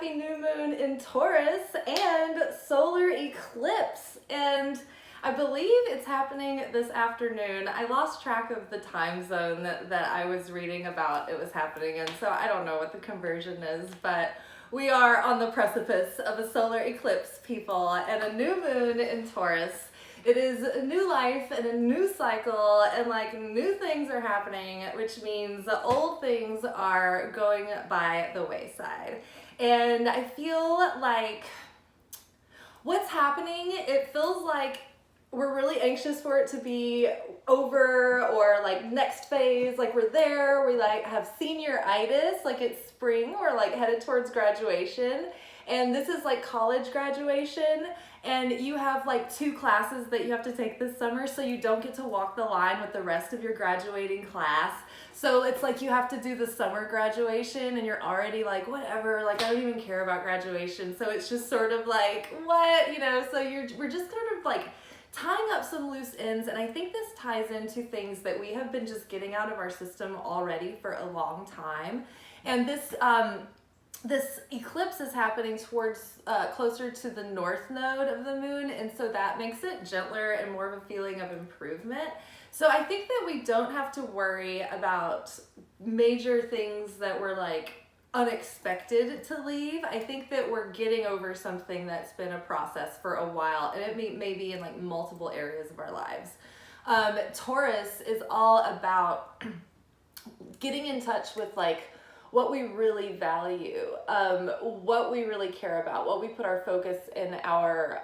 happy new moon in Taurus and solar eclipse. And I believe it's happening this afternoon. I lost track of the time zone that I was reading about it was happening in, so I don't know what the conversion is, but we are on the precipice of a solar eclipse, people, and a new moon in Taurus. It is a new life and a new cycle, and like new things are happening, which means the old things are going by the wayside. And I feel like what's happening, it feels like we're really anxious for it to be over, or like next phase, like we're there, we like have senioritis, like it's spring, we're like headed towards graduation. And this is like college graduation, and you have like 2 classes that you have to take this summer, so you don't get to walk the line with the rest of your graduating class. So it's like you have to do the summer graduation, and you're already like, whatever, like I don't even care about graduation. So it's just sort of like, what, you know, so we're just sort of like tying up some loose ends. And I think this ties into things that we have been just getting out of our system already for a long time. And this eclipse is happening towards closer to the north node of the moon, and so that makes it gentler and more of a feeling of improvement. So I think that we don't have to worry about major things that were like unexpected to leave. I think that we're getting over something that's been a process for a while, and it may be in like multiple areas of our lives. Taurus is all about getting in touch with like what we really value, what we really care about, what we put our focus and our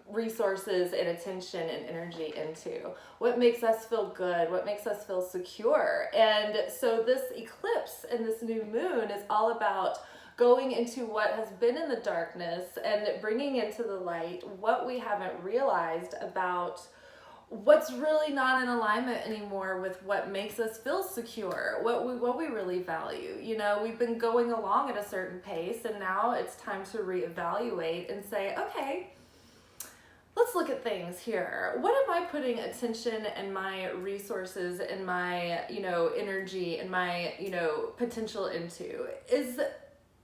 resources and attention and energy into, what makes us feel good, what makes us feel secure. And so this eclipse and this new moon is all about going into what has been in the darkness and bringing into the light what we haven't realized about what's really not in alignment anymore with what makes us feel secure, what we really value. You know, we've been going along at a certain pace, and now it's time to reevaluate and say, okay, let's look at things here. What am I putting attention and my resources and my, energy and my, potential into? Is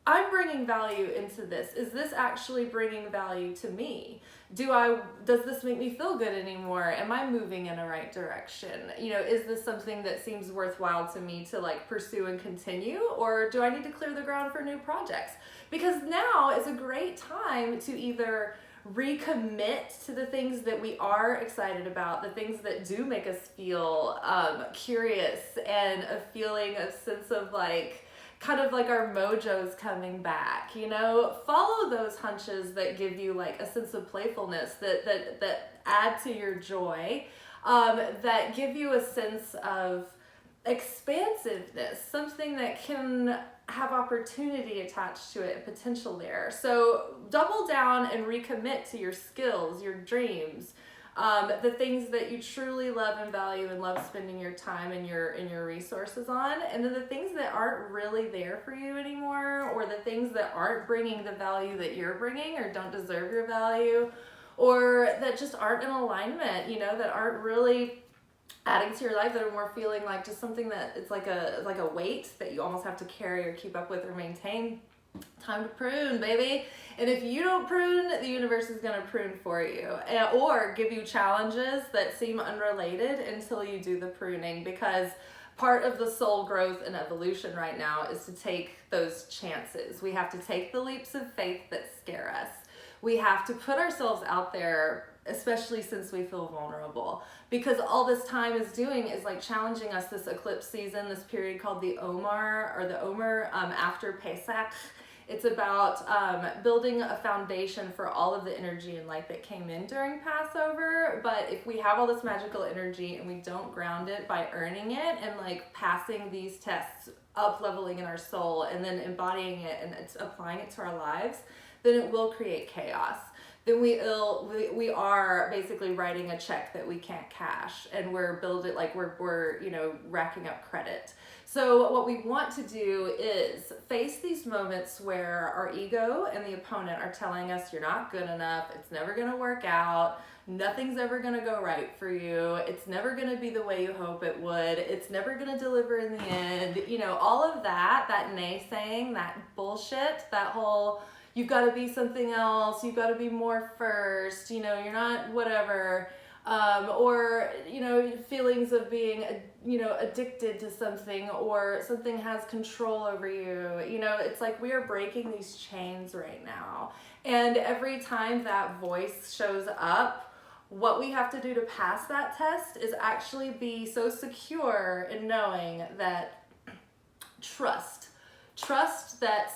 I'm bringing value into this. Is this actually bringing value to me? Does this make me feel good anymore? Am I moving in the right direction? Is this something that seems worthwhile to me to like pursue and continue? Or do I need to clear the ground for new projects? Because now is a great time to either recommit to the things that we are excited about, the things that do make us feel curious, and a feeling, a sense of like, kind of like our mojo's coming back, follow those hunches that give you like a sense of playfulness, that add to your joy, that give you a sense of expansiveness, something that can have opportunity attached to it, potential there. So double down and recommit to your skills, your dreams, the things that you truly love and value and love spending your time and your resources on, and then the things that aren't really there for you anymore, or the things that aren't bringing the value that you're bringing or don't deserve your value, or that just aren't in alignment, that aren't really adding to your life, that are more feeling like just something that it's like a weight that you almost have to carry or keep up with or maintain. Time to prune, baby. And if you don't prune, the universe is going to prune for you, or give you challenges that seem unrelated until you do the pruning, because part of the soul growth and evolution right now is to take those chances. We have to take the leaps of faith that scare us. We have to put ourselves out there, especially since we feel vulnerable, because all this time is doing is like challenging us. This eclipse season, this period called the Omer after Pesach. It's about building a foundation for all of the energy and light that came in during Passover. But if we have all this magical energy and we don't ground it by earning it and like passing these tests, up leveling in our soul, and then embodying it and it's applying it to our lives, then it will create chaos. Then we are basically writing a check that we can't cash, and we're racking up credit. So what we want to do is face these moments where our ego and the opponent are telling us you're not good enough, it's never going to work out, nothing's ever going to go right for you, it's never going to be the way you hope it would, it's never going to deliver in the end. All of that naysaying, that bullshit, that whole you've got to be something else, you've got to be more first, you know, you're not whatever. Or, you know, feelings of being, you know, addicted to something, or something has control over you. You know, it's like we are breaking these chains right now. And every time that voice shows up, what we have to do to pass that test is actually be so secure in knowing that trust that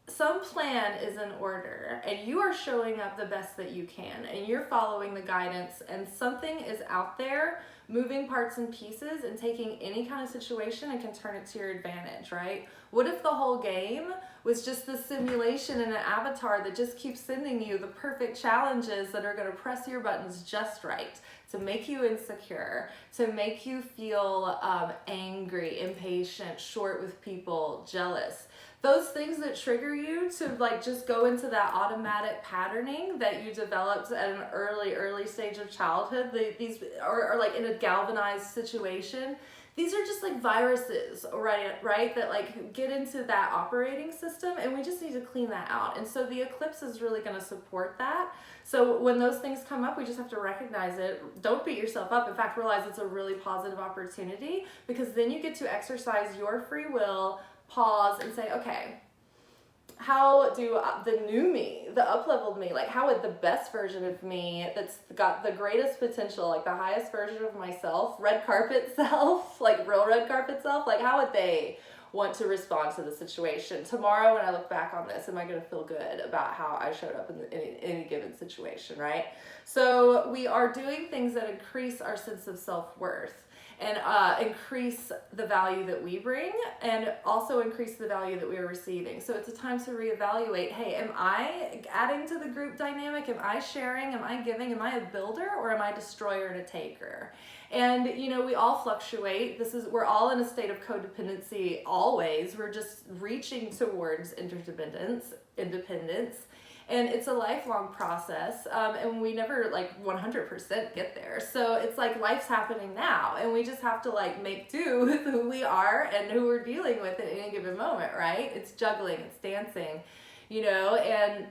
some plan is in order, and you are showing up the best that you can, and you're following the guidance, and something is out there moving parts and pieces and taking any kind of situation and can turn it to your advantage, right? What if the whole game was just the simulation in an avatar that just keeps sending you the perfect challenges that are going to press your buttons just right, to make you insecure, to make you feel angry, impatient, short with people, jealous. Those things that trigger you to like just go into that automatic patterning that you developed at an early stage of childhood, these are like in a galvanized situation. These are just like viruses, right? That like get into that operating system, and we just need to clean that out. And so the eclipse is really going to support that. So when those things come up, we just have to recognize it. Don't beat yourself up. In fact, realize it's a really positive opportunity, because then you get to exercise your free will, pause, and say, okay, how do the new me, the up-leveled me, like how would the best version of me that's got the greatest potential, like the highest version of myself, red carpet self, like real red carpet self, like how would they want to respond to the situation? Tomorrow when I look back on this, am I going to feel good about how I showed up in any given situation, right? So we are doing things that increase our sense of self-worth, and increase the value that we bring, and also increase the value that we are receiving. So it's a time to reevaluate, hey, am I adding to the group dynamic? Am I sharing? Am I giving? Am I a builder, or am I a destroyer and a taker? And, you know, we all fluctuate. We're all in a state of codependency always. We're just reaching towards independence. And it's a lifelong process, and we never like 100% get there. So it's like life's happening now, and we just have to like make do with who we are and who we're dealing with at any given moment, right? It's juggling, it's dancing, you know, and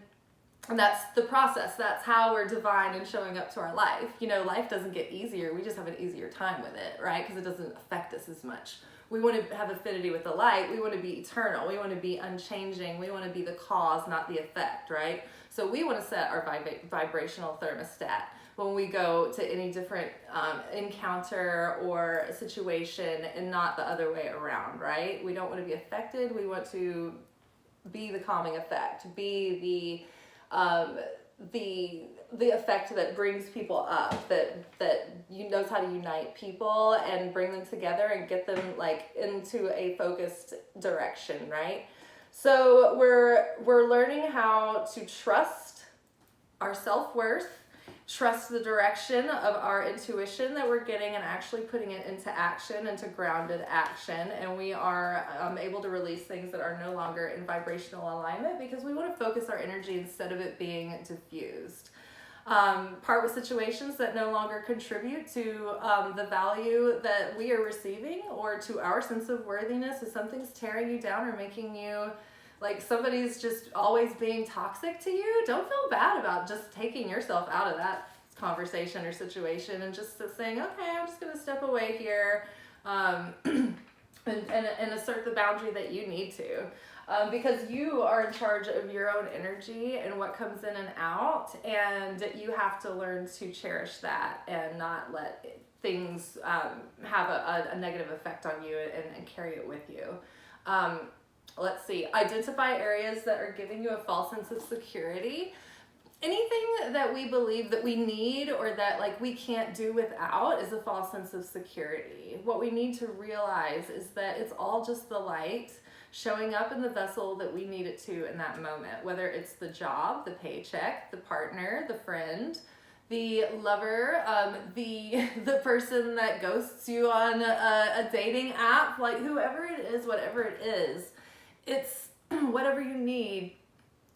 that's the process. That's how we're divine and showing up to our life. You know, life doesn't get easier. We just have an easier time with it, right? Because it doesn't affect us as much. We want to have affinity with the light. We want to be eternal. We want to be unchanging. We want to be the cause, not the effect, right? So we want to set our vibrational thermostat when we go to any different encounter or situation, and not the other way around, right? We don't want to be affected. We want to be the calming effect, be the effect that brings people up, that knows how to unite people and bring them together and get them like into a focused direction, right? So we're learning how to trust our self-worth, trust the direction of our intuition that we're getting, and actually putting it into action, into grounded action. And we are able to release things that are no longer in vibrational alignment, because we want to focus our energy instead of it being diffused. Part with situations that no longer contribute to the value that we are receiving, or to our sense of worthiness. If something's tearing you down or making you like somebody's just always being toxic to you, don't feel bad about just taking yourself out of that conversation or situation and just saying, okay, I'm just going to step away here, and assert the boundary that you need to. Because you are in charge of your own energy and what comes in and out, and you have to learn to cherish that and not let things have a negative effect on you, and carry it with you. Let's see, identify areas that are giving you a false sense of security. Anything that we believe that we need, or that like we can't do without, is a false sense of security. What we need to realize is that it's all just the light showing up in the vessel that we need it to in that moment, whether it's the job, the paycheck, the partner, the friend, the lover, the person that ghosts you on a dating app, like whoever it is, whatever it is, it's whatever you need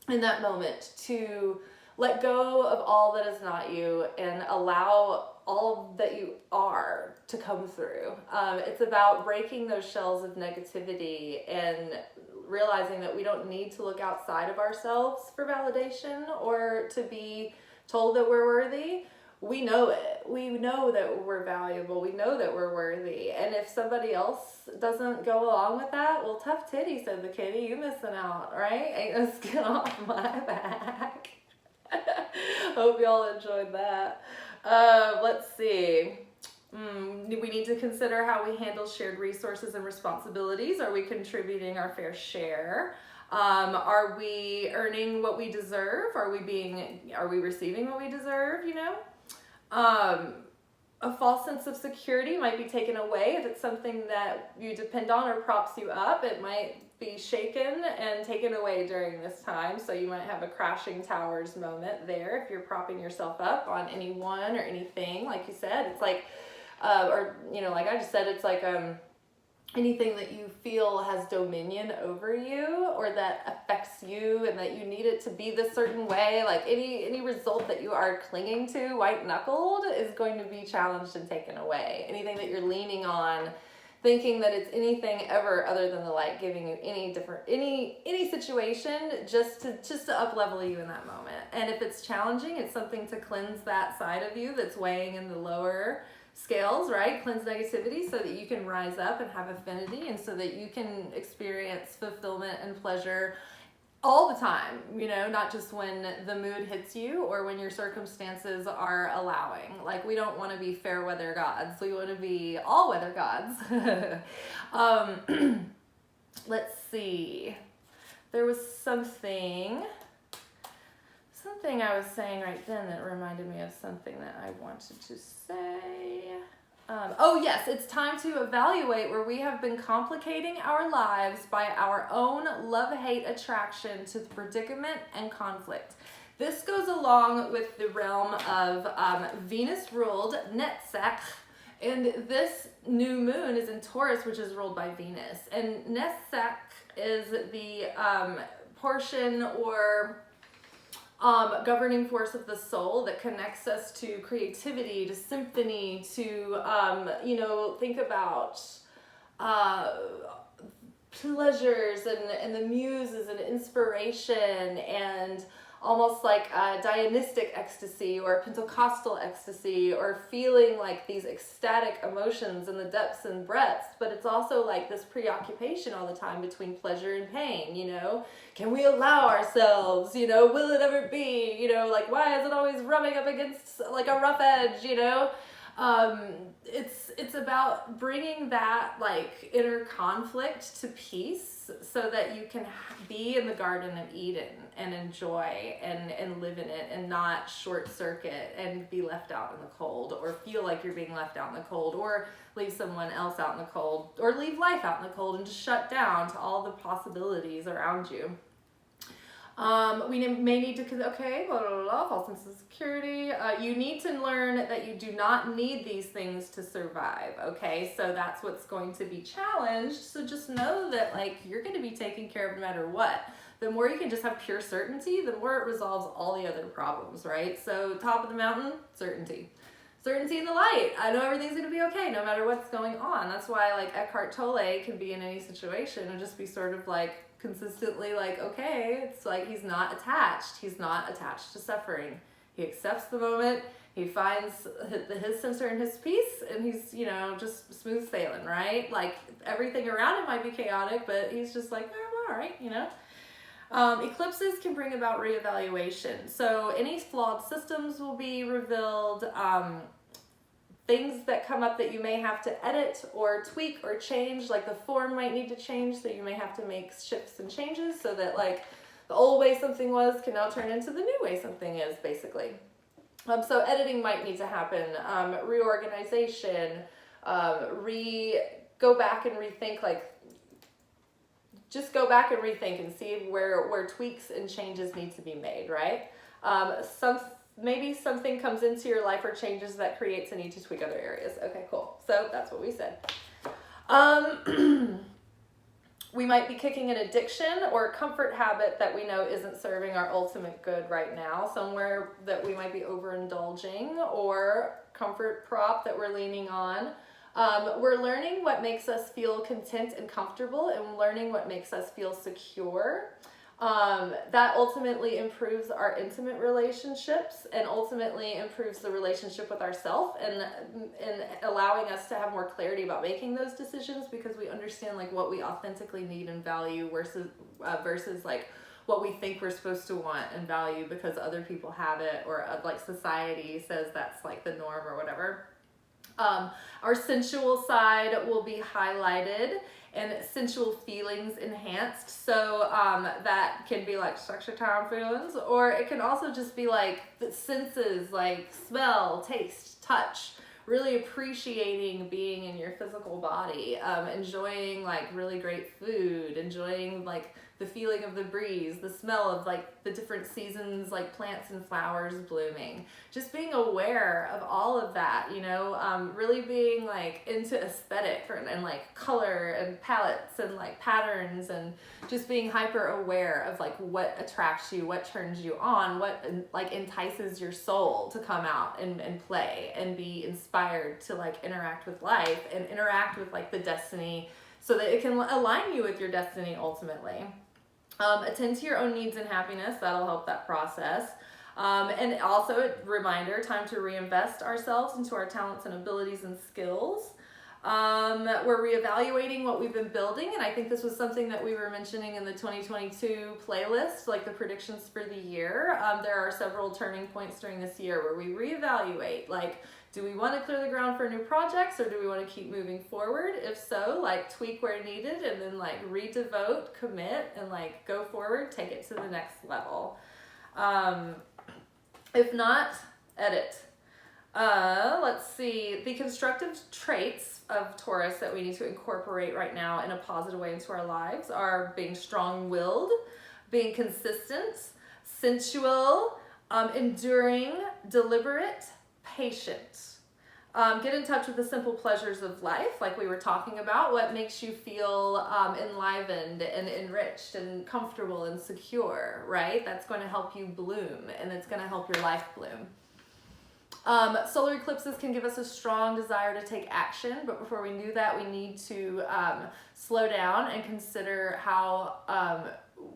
in that moment to let go of all that is not you and allow all that you are to come through. It's about breaking those shells of negativity and realizing that we don't need to look outside of ourselves for validation or to be told that we're worthy. We know it. We know that we're valuable. We know that we're worthy. And if somebody else doesn't go along with that, well, tough titty, said the kitty. You missing out, right? Ain't no skin off my back. Hope y'all enjoyed that. Let's see. We need to consider how we handle shared resources and responsibilities. Are we contributing our fair share? Are we earning what we deserve? Are we receiving what we deserve, you know? A false sense of security might be taken away if it's something that you depend on or props you up. It might be shaken and taken away during this time. So you might have a crashing towers moment there if you're propping yourself up on anyone or anything. Like you said, it's like, or, you know, like I just said, it's like, anything that you feel has dominion over you or that affects you and that you need it to be this certain way, like any result that you are clinging to white-knuckled is going to be challenged and taken away. Anything that you're leaning on, thinking that it's anything ever other than the light giving you any situation just to up level you in that moment. And if it's challenging, it's something to cleanse that side of you that's weighing in the lower scales, right? Cleanse negativity so that you can rise up and have affinity and so that you can experience fulfillment and pleasure all the time, you know, not just when the mood hits you or when your circumstances are allowing. Like, we don't want to be fair weather gods. We want to be all weather gods. Let's see. There was something I was saying right then that reminded me of something that I wanted to say. Oh yes, it's time to evaluate where we have been complicating our lives by our own love-hate attraction to the predicament and conflict. This goes along with the realm of Venus-ruled Netzach, and this new moon is in Taurus, which is ruled by Venus. And Netzach is the portion or governing force of the soul that connects us to creativity, to symphony, to, you know, think about pleasures and the muses and inspiration and almost like Dionysic ecstasy or Pentecostal ecstasy or feeling like these ecstatic emotions in the depths and breadths. But it's also like this preoccupation all the time between pleasure and pain, you know? Can we allow ourselves, you know? Will it ever be, you know? Like, why is it always rubbing up against like a rough edge, you know? It's about bringing that like inner conflict to peace so that you can be in the Garden of Eden and enjoy and live in it and not short circuit and be left out in the cold or feel like you're being left out in the cold or leave someone else out in the cold or leave life out in the cold and just shut down to all the possibilities around you. We may need to, false sense of security. You need to learn that you do not need these things to survive, okay? So that's what's going to be challenged. So just know that, like, you're going to be taken care of no matter what. The more you can just have pure certainty, the more it resolves all the other problems, right? So top of the mountain, certainty. Certainty in the light. I know everything's going to be okay no matter what's going on. That's why, like, Eckhart Tolle can be in any situation and just be sort of, like, consistently like, okay, it's like he's not attached. He's not attached to suffering. He accepts the moment. He finds his center and his peace, and he's, you know, just smooth sailing, right? Like, everything around him might be chaotic, but he's just like, oh, I'm all right, you know? Eclipses can bring about reevaluation. So any flawed systems will be revealed. Things that come up that you may have to edit or tweak or change, like the form might need to change, so you may have to make shifts and changes so that, like, the old way something was can now turn into the new way something is, basically. So editing might need to happen. Reorganization, go back and rethink, like, just go back and rethink and see where tweaks and changes need to be made, right? Maybe something comes into your life or changes that creates a need to tweak other areas. Okay, cool. So that's what we said. We might be kicking an addiction or a comfort habit that we know isn't serving our ultimate good right now. Somewhere that we might be overindulging or comfort prop that we're leaning on. We're learning what makes us feel content and comfortable, and learning what makes us feel secure. That ultimately improves our intimate relationships and ultimately improves the relationship with ourselves, and allowing us to have more clarity about making those decisions, because we understand like what we authentically need and value versus like what we think we're supposed to want and value because other people have it, or like society says that's like the norm or whatever. Our sensual side will be highlighted and sensual feelings enhanced. So that can be like sexy time feelings, or it can also just be like the senses, like smell, taste, touch, really appreciating being in your physical body, enjoying like really great food, enjoying like the feeling of the breeze, the smell of like the different seasons, like plants and flowers blooming, just being aware of all of that, you know, really being like into aesthetic and like color and palettes and like patterns, and just being hyper aware of like what attracts you, what turns you on, what like entices your soul to come out and play and be inspired to like interact with life and interact with like the destiny, so that it can align you with your destiny ultimately. Attend to your own needs and happiness. That'll help that process. And also a reminder, time to reinvest ourselves into our talents and abilities and skills. We're reevaluating what we've been building, and I think this was something that we were mentioning in the 2022 playlist, like the predictions for the year. There are several turning points during this year where we reevaluate, like, do we want to clear the ground for new projects, or do we want to keep moving forward? If so, like tweak where needed, and then like redevote, commit, and like go forward, take it to the next level. If not, edit. Let's see, the constructive traits of Taurus that we need to incorporate right now in a positive way into our lives are being strong-willed, being consistent, sensual, enduring, deliberate, patient. Get in touch with the simple pleasures of life, like we were talking about. What makes you feel enlivened and enriched and comfortable and secure, right? That's going to help you bloom, and it's going to help your life bloom. Solar eclipses can give us a strong desire to take action, but before we do that, we need to slow down and consider how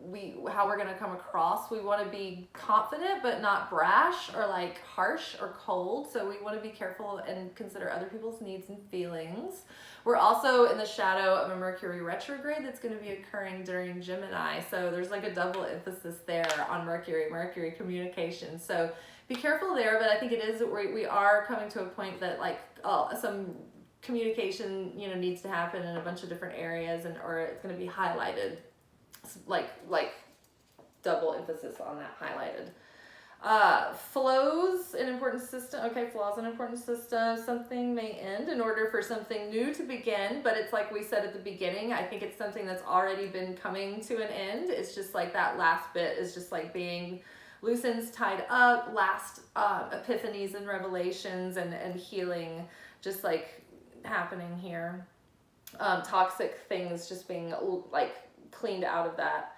we're going to come across. We want to be confident but not brash or like harsh or cold, so we want to be careful and consider other people's needs and feelings. We're also in the shadow of a Mercury retrograde that's going to be occurring during Gemini, so there's like a double emphasis there on Mercury communication, so be careful there. But I think it is, we are coming to a point that like some communication, you know, needs to happen in a bunch of different areas, and or it's going to be highlighted, like double emphasis on that highlighted. Flaws in important system. Okay, flaws in important system. Something may end in order for something new to begin, but it's like we said at the beginning, I think it's something that's already been coming to an end. It's just like that last bit is just like being loose ends tied up, last epiphanies and revelations and healing just like happening here. Toxic things just being like cleaned out of that.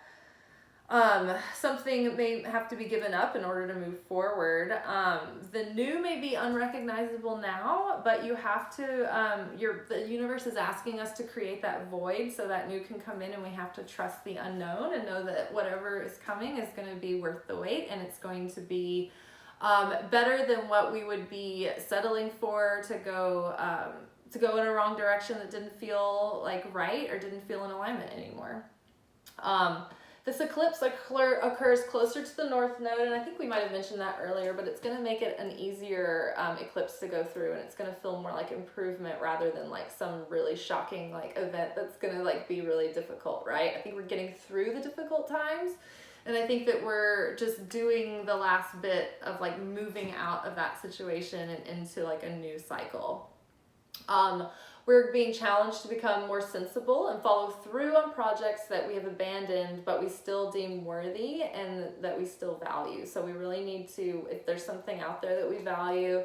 Something may have to be given up in order to move forward. The new may be unrecognizable now, but you have to, the universe is asking us to create that void so that new can come in, and we have to trust the unknown and know that whatever is coming is going to be worth the wait, and it's going to be better than what we would be settling for to go in a wrong direction that didn't feel like right or didn't feel in alignment anymore. This eclipse occurs closer to the North Node, and I think we might have mentioned that earlier, but it's going to make it an easier eclipse to go through, and it's going to feel more like improvement rather than like some really shocking like event that's going to like be really difficult, right? I think we're getting through the difficult times, and I think that we're just doing the last bit of like moving out of that situation and into like a new cycle. We're being challenged to become more sensible and follow through on projects that we have abandoned, but we still deem worthy and that we still value. So we really need to, if there's something out there that we value,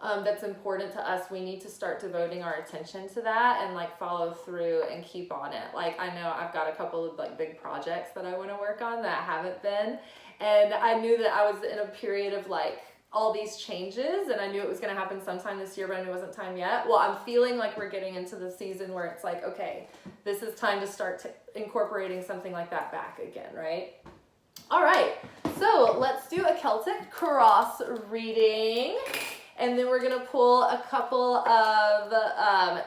that's important to us, we need to start devoting our attention to that and like follow through and keep on it. Like I know I've got a couple of like big projects that I want to work on that haven't been, and I knew that I was in a period of like all these changes, and I knew it was going to happen sometime this year, but I knew it wasn't time yet. Well, I'm feeling like we're getting into the season where it's like, okay, this is time to start incorporating something like that back again, right? All right, so let's do a Celtic cross reading, and then we're going to pull a couple of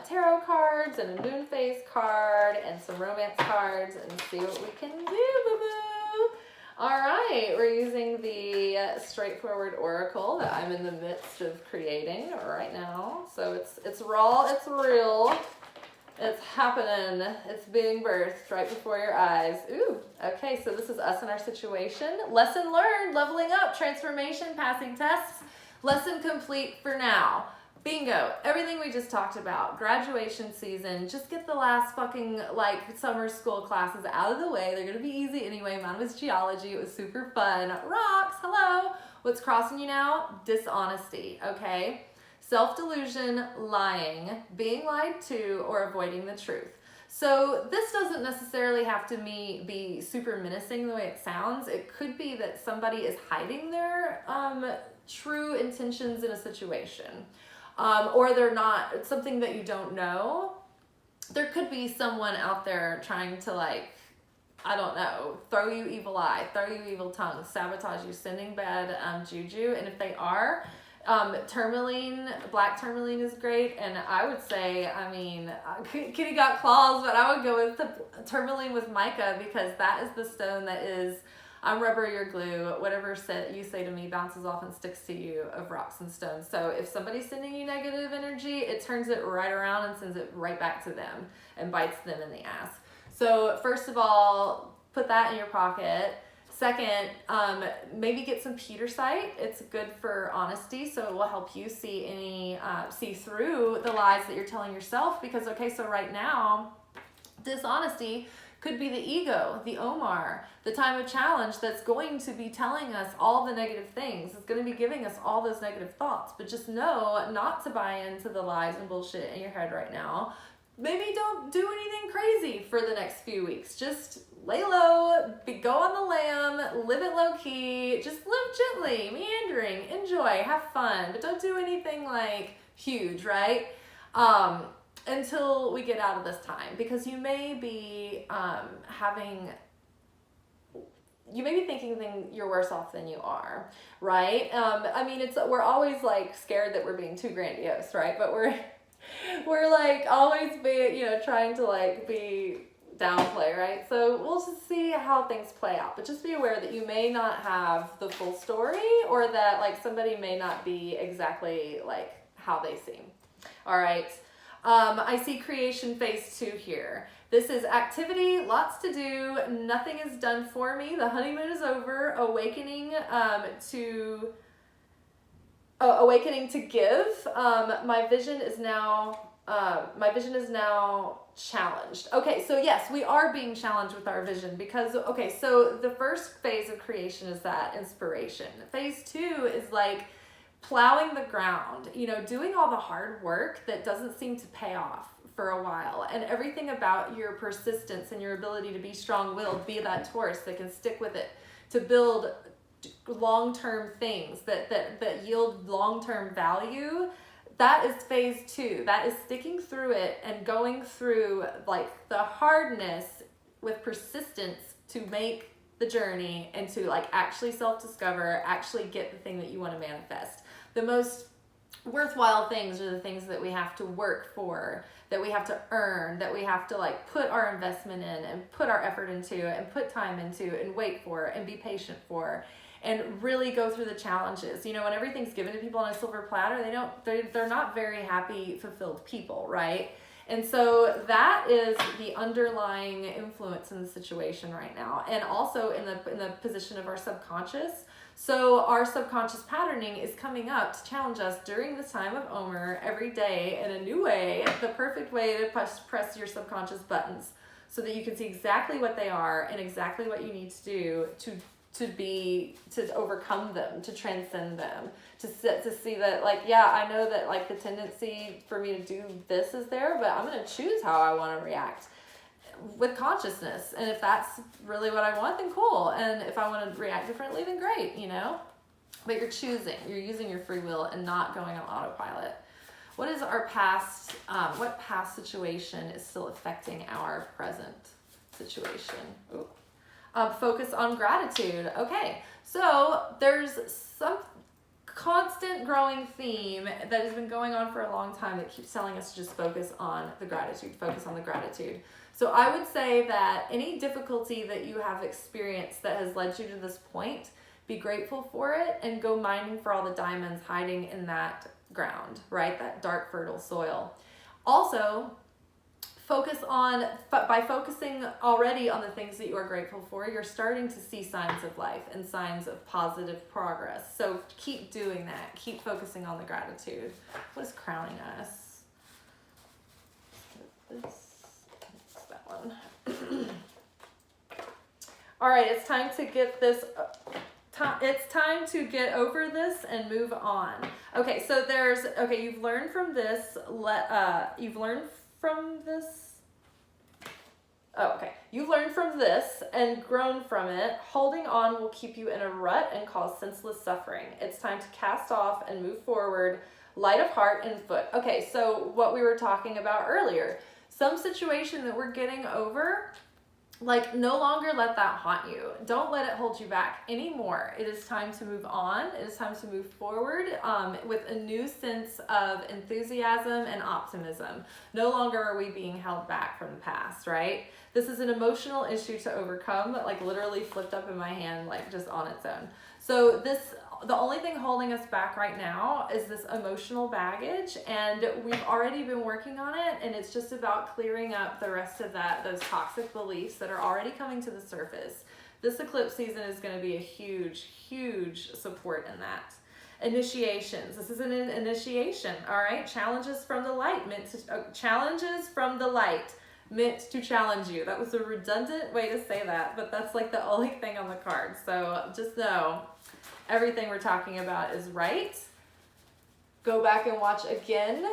tarot cards and a moon phase card and some romance cards and see what we can do, boo-boo. All right, we're using the straightforward oracle that I'm in the midst of creating right now. So it's raw, it's real, it's happening, it's being birthed right before your eyes. Ooh, okay, so this is us in our situation. Lesson learned, leveling up, transformation, passing tests, lesson complete for now. Bingo, everything we just talked about, graduation season, just get the last fucking like summer school classes out of the way. They're gonna be easy anyway. Mine was geology, it was super fun. Rocks, hello. What's crossing you now? Dishonesty, okay? Self-delusion, lying, being lied to, or avoiding the truth. So this doesn't necessarily have to be super menacing the way it sounds. It could be that somebody is hiding their true intentions in a situation. Or they're not, it's something that you don't know. There could be someone out there trying to like, I don't know, throw you evil eye, throw you evil tongue, sabotage you, sending bad juju. And if they are, tourmaline, black tourmaline is great. And I would say, I mean, kitty got claws, but I would go with the tourmaline with mica, because that is the stone that is, I'm rubber, you're glue. Whatever you say to me bounces off and sticks to you of rocks and stones. So if somebody's sending you negative energy, it turns it right around and sends it right back to them and bites them in the ass. So first of all, put that in your pocket. Second, maybe get some Petersite. It's good for honesty, so it will help you see through the lies that you're telling yourself. Because, okay, so right now, dishonesty could be the ego, the Omar, the time of challenge that's going to be telling us all the negative things. It's going to be giving us all those negative thoughts. But just know not to buy into the lies and bullshit in your head right now. Maybe don't do anything crazy for the next few weeks. Just lay low, go on the lam, live it low key, just live gently, meandering, enjoy, have fun, but don't do anything like huge, right? Until we get out of this time, because you may be thinking you're worse off than you are, right? I mean, we're always like scared that we're being too grandiose, right? But we're like always trying to like be downplay, right? So we'll just see how things play out, but just be aware that you may not have the full story, or that like somebody may not be exactly like how they seem. All right. I see creation phase 2 here. This is activity, lots to do, nothing is done for me. The honeymoon is over, awakening to give. My vision is now challenged. Okay, so yes, we are being challenged with our vision, because, okay, so the first phase of creation is that inspiration. Phase 2 is like plowing the ground, doing all the hard work that doesn't seem to pay off for a while, and everything about your persistence and your ability to be strong-willed, be that Taurus that can stick with it, to build long-term things that yield long-term value. That is phase 2. That is sticking through it and going through like the hardness with persistence to make the journey and to like actually self-discover, actually get the thing that you want to manifest. The most worthwhile things are the things that we have to work for, that we have to earn, that we have to like put our investment in and put our effort into and put time into and wait for and be patient for, and really go through the challenges. When everything's given to people on a silver platter, they're not very happy, fulfilled people, right? And so that is the underlying influence in the situation right now, and also in the position of our subconscious. So our subconscious patterning is coming up to challenge us during this time of Omer every day in a new way, the perfect way to press your subconscious buttons so that you can see exactly what they are and exactly what you need to do to overcome them, to transcend them, to see that like, yeah, I know that like the tendency for me to do this is there, but I'm going to choose how I want to react with consciousness. And if that's really what I want, then cool. And if I want to react differently, then great, but you're choosing, you're using your free will and not going on autopilot. What is our past, what past situation is still affecting our present situation? Ooh. Focus on gratitude. Okay, so there's some constant growing theme that has been going on for a long time that keeps telling us to just focus on the gratitude, focus on the gratitude. So I would say that any difficulty that you have experienced that has led you to this point, be grateful for it and go mining for all the diamonds hiding in that ground, right? That dark, fertile soil. Also, focus on, by focusing already on the things that you are grateful for, you're starting to see signs of life and signs of positive progress. So keep doing that. Keep focusing on the gratitude. What is crowning us? It's that one. All right, it's time to get this... It's time to get over this and move on. Okay, so you've learned from this. You've learned from this. Oh, okay. You've learned from this and grown from it. Holding on will keep you in a rut and cause senseless suffering. It's time to cast off and move forward, light of heart and foot. Okay, so what we were talking about earlier, some situation that we're getting over, like, no longer let that haunt you. Don't let it hold you back anymore. It is time to move on. It is time to move forward with a new sense of enthusiasm and optimism. No longer are we being held back from the past, right? This is an emotional issue to overcome, like literally flipped up in my hand, like just on its own. So the only thing holding us back right now is this emotional baggage, and we've already been working on it, and it's just about clearing up the rest of those toxic beliefs that are already coming to the surface. This eclipse season is going to be a huge, huge support in that. Initiations. This is an initiation, all right? Challenges from the light, challenges from the light, meant to challenge you. That was a redundant way to say that, but that's like the only thing on the card. So just know, everything we're talking about is right. Go back and watch again.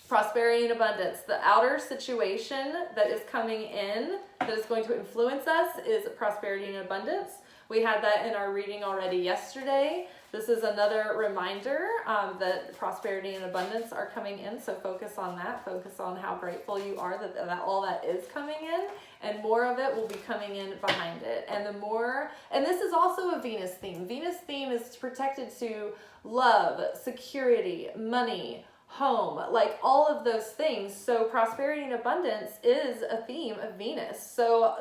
Prosperity and abundance. The outer situation that is coming in that is going to influence us is prosperity and abundance. We had that in our reading already yesterday. This is another reminder that prosperity and abundance are coming in. So focus on that. Focus on how grateful you are that all that is coming in, and more of it will be coming in behind it. And this is also a Venus theme. Venus theme is protected to love, security, money, home, like all of those things. So prosperity and abundance is a theme of Venus. So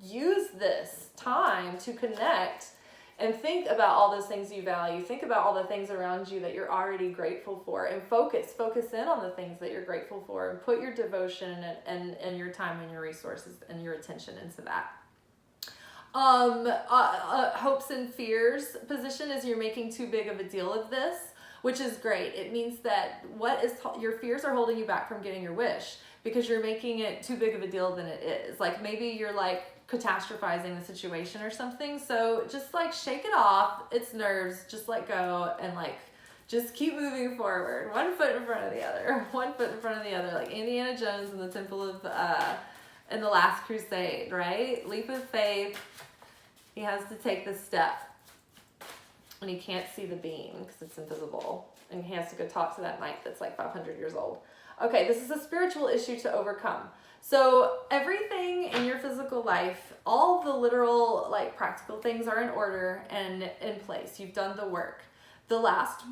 use this time to connect and think about all those things you value. Think about all the things around you that you're already grateful for, and focus in on the things that you're grateful for, and put your devotion and your time and your resources and your attention into that. Hopes and fears position is you're making too big of a deal of this, which is great. It means that your fears are holding you back from getting your wish because you're making it too big of a deal than it is. Like maybe you're like catastrophizing the situation or something. So just like shake it off. It's nerves. Just let go and like just keep moving forward. One foot in front of the other. One foot in front of the other. Like Indiana Jones in the Temple of in the Last Crusade, right? Leap of faith. He has to take this step. And he can't see the beam because it's invisible. And he has to go talk to that knight that's like 500 years old. Okay, this is a spiritual issue to overcome. So everything in your physical life, all the literal, like practical things are in order and in place. You've done the work. The last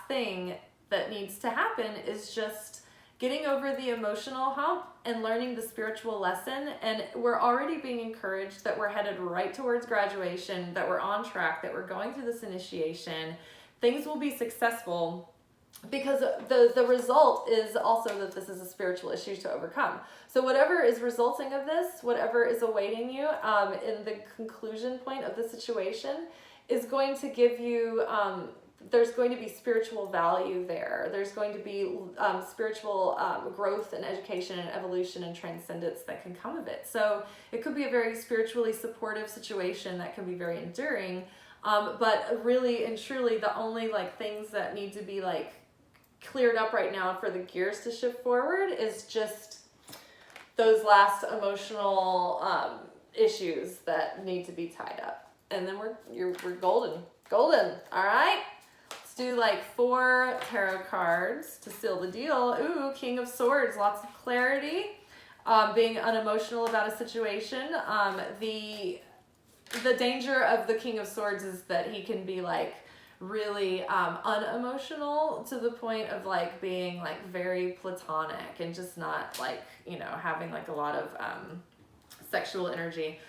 thing that needs to happen is just getting over the emotional hump and learning the spiritual lesson. And we're already being encouraged that we're headed right towards graduation, that we're on track, that we're going through this initiation. Things will be successful because the result is also that this is a spiritual issue to overcome. So whatever is resulting of this, whatever is awaiting you in the conclusion point of the situation is going to give you... there's going to be spiritual value there. There's going to be spiritual growth and education and evolution and transcendence that can come of it. So it could be a very spiritually supportive situation that can be very enduring. But really and truly the only like things that need to be like cleared up right now for the gears to shift forward is just those last emotional issues that need to be tied up. and then we're golden. Golden, all right? Let's do like 4 tarot cards to seal the deal. Ooh, King of Swords, lots of clarity, being unemotional about a situation. The danger of the King of Swords is that he can be like really unemotional to the point of like being like very platonic and just not like, you know, having like a lot of sexual energy.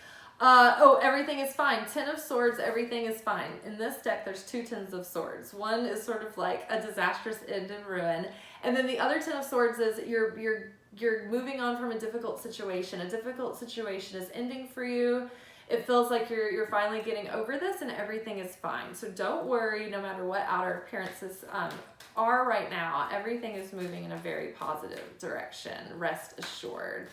Everything is fine. 10 of Swords, everything is fine. In this deck, there's 2 Tens of Swords. One is sort of like a disastrous end and ruin. And then the other 10 of Swords is you're moving on from a difficult situation. A difficult situation is ending for you. It feels like you're finally getting over this and everything is fine. So don't worry, no matter what outer appearances are right now, everything is moving in a very positive direction. Rest assured.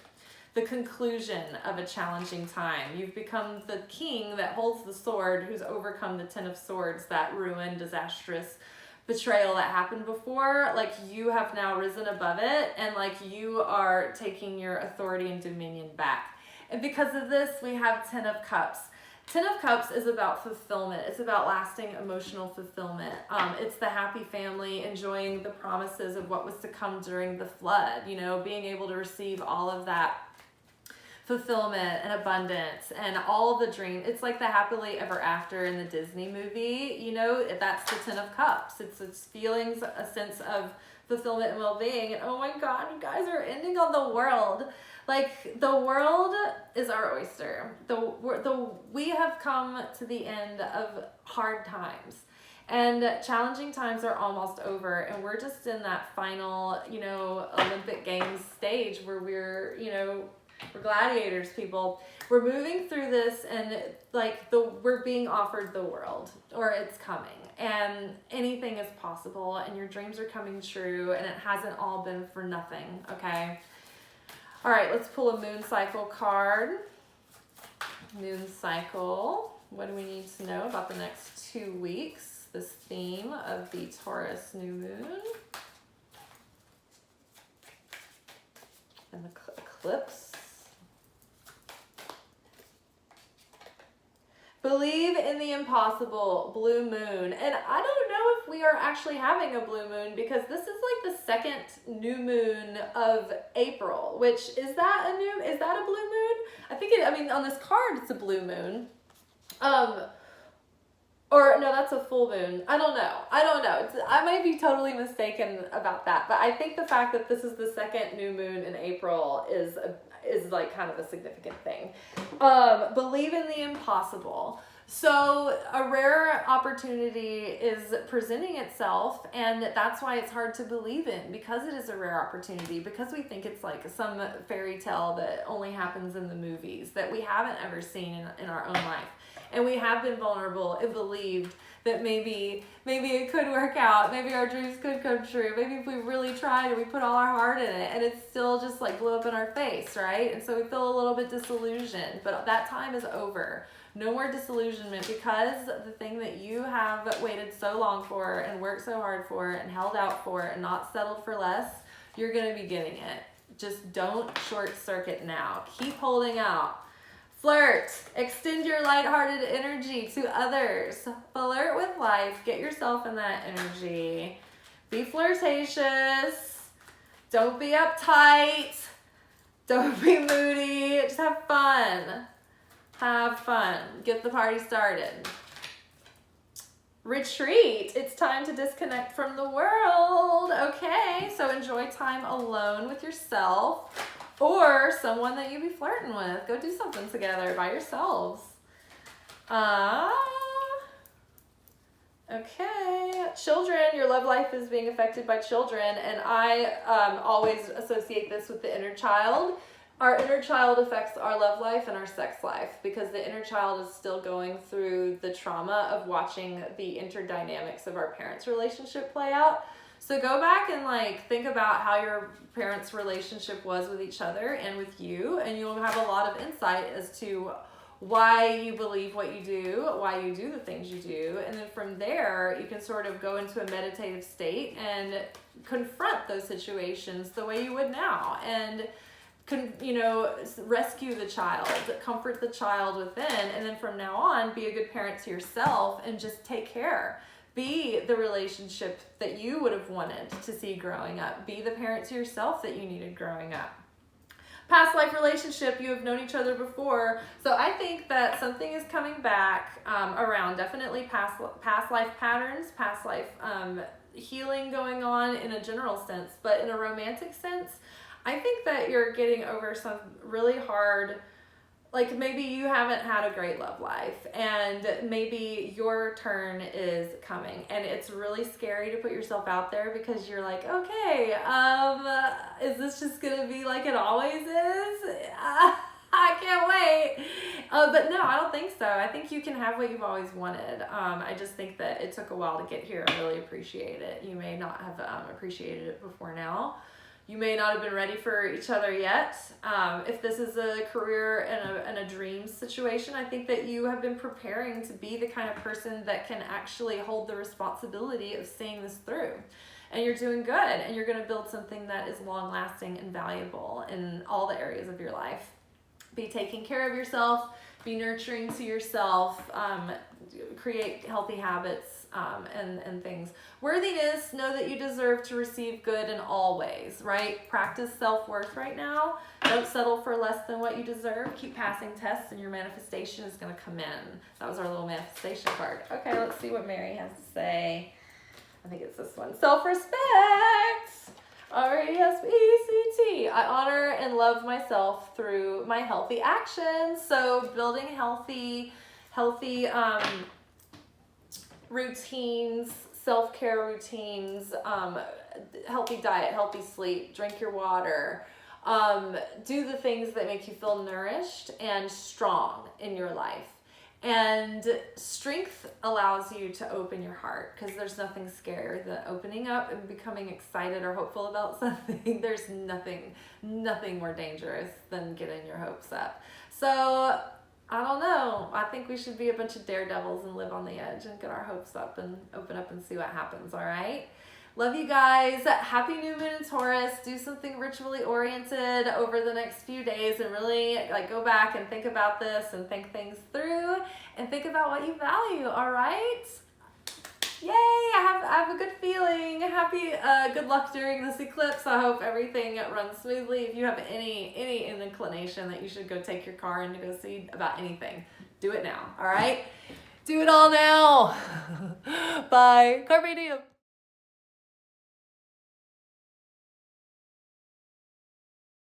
The conclusion of a challenging time. You've become the king that holds the sword, who's overcome the 10 of Swords, that ruin, disastrous betrayal that happened before. Like, you have now risen above it, and like you are taking your authority and dominion back. And because of this, we have 10 of Cups. 10 of Cups is about fulfillment. It's about lasting emotional fulfillment. It's the happy family enjoying the promises of what was to come during the flood, you know, being able to receive all of that fulfillment and abundance and all the dreams. It's like the happily ever after in the Disney movie, you know, that's the 10 of Cups. It's feelings, a sense of fulfillment and well-being. And oh my God, you guys are ending on the world. Like, the world is our oyster. We have come to the end of hard times, and challenging times are almost over, and we're just in that final, you know, Olympic Games stage where we're, you know, we're gladiators, people. We're moving through this, and like we're being offered the world, or it's coming, and anything is possible, and your dreams are coming true, and it hasn't all been for nothing, okay? All right, let's pull a moon cycle card. Moon cycle. What do we need to know about the next 2 weeks? This theme of the Taurus new moon. And the eclipse. Believe in the impossible, blue moon. And I don't know if we are actually having a blue moon, because this is like the second new moon of April, which is that a blue moon? I mean, on this card, it's a blue moon. Or no, that's a full moon. I don't know. I might be totally mistaken about that, but I think the fact that this is the second new moon in April is like kind of a significant thing. Believe in the impossible. So a rare opportunity is presenting itself, and that's why it's hard to believe in, because it is a rare opportunity, because we think it's like some fairy tale that only happens in the movies that we haven't ever seen in our own life. And we have been vulnerable and believed that maybe it could work out. Maybe our dreams could come true. Maybe if we really tried and we put all our heart in it, and it's still just like blew up in our face, right? And so we feel a little bit disillusioned, but that time is over. No more disillusionment, because the thing that you have waited so long for and worked so hard for and held out for and not settled for less, you're going to be getting it. Just don't short circuit now. Keep holding out. Flirt. Extend your lighthearted energy to others. Flirt with life. Get yourself in that energy. Be flirtatious. Don't be uptight. Don't be moody. Just have fun. Have fun. Get the party started. Retreat. It's time to disconnect from the world. Okay, so enjoy time alone with yourself or someone that you be flirting with. Go do something together by yourselves. Okay. Children, your love life is being affected by children, and I always associate this with the inner child. Our inner child affects our love life and our sex life, because the inner child is still going through the trauma of watching the interdynamics of our parents' relationship play out. So go back and like think about how your parents' relationship was with each other and with you, and you'll have a lot of insight as to why you believe what you do, why you do the things you do. And then from there, you can sort of go into a meditative state and confront those situations the way you would now. And rescue the child, comfort the child within, and then from now on, be a good parent to yourself and just take care. Be the relationship that you would have wanted to see growing up. Be the parent to yourself that you needed growing up. Past life relationship, you have known each other before. So I think that something is coming back around definitely past life patterns, past life healing going on in a general sense, but in a romantic sense, I think that you're getting over some really hard, like maybe you haven't had a great love life and maybe your turn is coming and it's really scary to put yourself out there because you're like, okay, is this just gonna be like it always is? I can't wait. But no, I don't think so. I think you can have what you've always wanted. I just think that it took a while to get here. I really appreciate it. You may not have appreciated it before now. You may not have been ready for each other yet. If this is a career and a dream situation, I think that you have been preparing to be the kind of person that can actually hold the responsibility of seeing this through. And you're doing good, and you're going to build something that is long-lasting and valuable in all the areas of your life. Be taking care of yourself, be nurturing to yourself, create healthy habits, and things. Worthiness, know that you deserve to receive good in all ways, right? Practice self-worth right now. Don't settle for less than what you deserve. Keep passing tests and your manifestation is going to come in. That was our little manifestation card. Okay, let's see what Mary has to say. I think it's this one. Self-respect. RESPECT. I honor and love myself through my healthy actions. So building healthy routines, self-care routines, healthy diet, healthy sleep, drink your water, do the things that make you feel nourished and strong in your life. And strength allows you to open your heart because there's nothing scarier than opening up and becoming excited or hopeful about something. There's nothing more dangerous than getting your hopes up. So I don't know. I think we should be a bunch of daredevils and live on the edge and get our hopes up and open up and see what happens, all right? Love you guys. Happy new moon in Taurus. Do something ritually oriented over the next few days and really go back and think about this and think things through and think about what you value, all right? Yay, I have a good feeling. Happy, good luck during this eclipse. I hope everything runs smoothly. If you have any inclination that you should go take your car and to go see about anything, do it now, all right? Do it all now. Bye. Carpe diem.